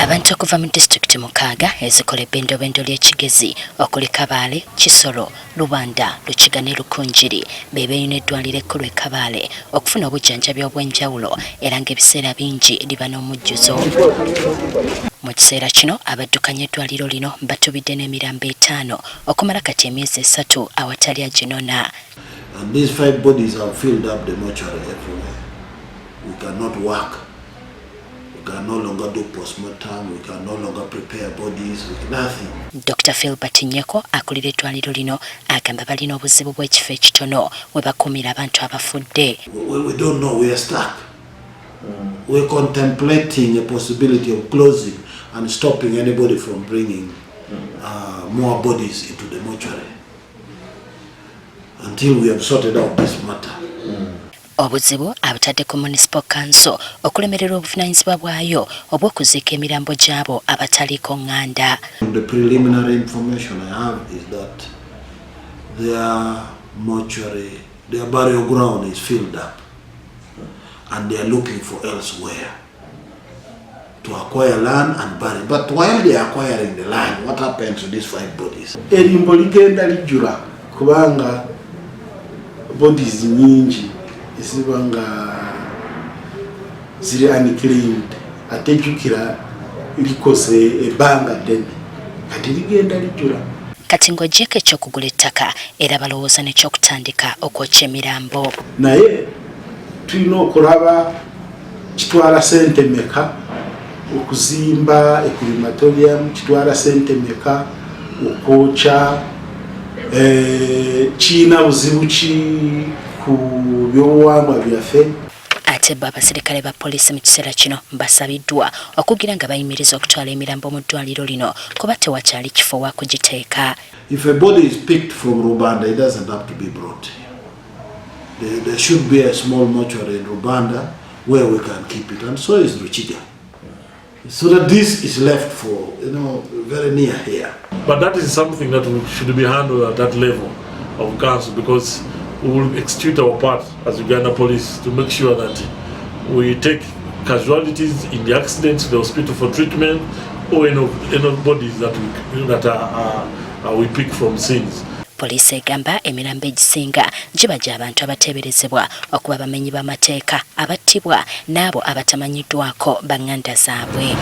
Abantu okuva mu disitulikiti mukaaga ezikola ebbendobendo ly'ekigezi okuli Kabale, Kisoro, Rwanda, Lukiga ne Lukunjiri be beeyina eddwaliro ekkulu e Kabale okufuna obujjanjabi obw'enjawulo era ng'ebiseera bingi liba n'omujjuzo. Mu kiseera kino Abaddukanya eddwaliro lino batubidde n'emirambo etaano okumala kati emyezi esatu awatali agyinona. And these 5 bodies have filled up the mortuary everywhere. We cannot work. We can no longer do postmortem. We can no longer prepare bodies with nothing. Dr. Philbert Nyeko akulira eddwaliro lino agamba balina obuzibu bw'ekifo ekitono we bakuumira abantu abafudde. We don't know. We are stuck. We're contemplating a possibility of closing and stopping anybody from bringing more bodies into the mortuary until we have sorted out this matter. Obuzibu abutadde ku municipal council okulemerera obuvunaanyizibwa bwayo obw'okuziika emirambo gyabo abataliiko nganda. The preliminary information I have is that their mortuary, their burial ground is filled up and they are looking for elsewhere to acquire land and bury. But while they are acquiring the land, what happens to these 5 bodies? Erimbo ligenda lijjula kubanga bodies nyingi ezibanga ziri unclaimed ate jjukira likose ebbanga ddene kati ligenda lijjula. Kati ng'oggyeko ekyokugula ettaka era balowooza n'ekyokutandika okwokya emirambo. Naye tulina okulaba kitwala ssente meka okuzimba ecrematorium, kitwala ssente meka okwokya, kiina buzibu ki ku byobuwangwa byaffe. Ate abasirikale ba poliisi mu kiseera kino basabiddwa okugira nga bayimiriza okutwala emirambo mu ddwaliro lino kuba tewakyali kifo wa kugiteeka. If a body is picked from Rwanda, it doesn't have to be brought here. There should be a small mortuary in Rwanda where we can keep it, and so is Lukiga. So that this is left for, very near here. But that is something that should be handled at that level of council, because we will execute our part as Uganda police to make sure that we take casualties in the accidents to the hospital for treatment, or any bodies that we pick from scenes. Poliisi egamba emirambo egisinga giba gy'abantu abateeberezebwa okuba bamenyi b'amateeka abattibwa n'abo abatamanyiddwako banganda zaabwe.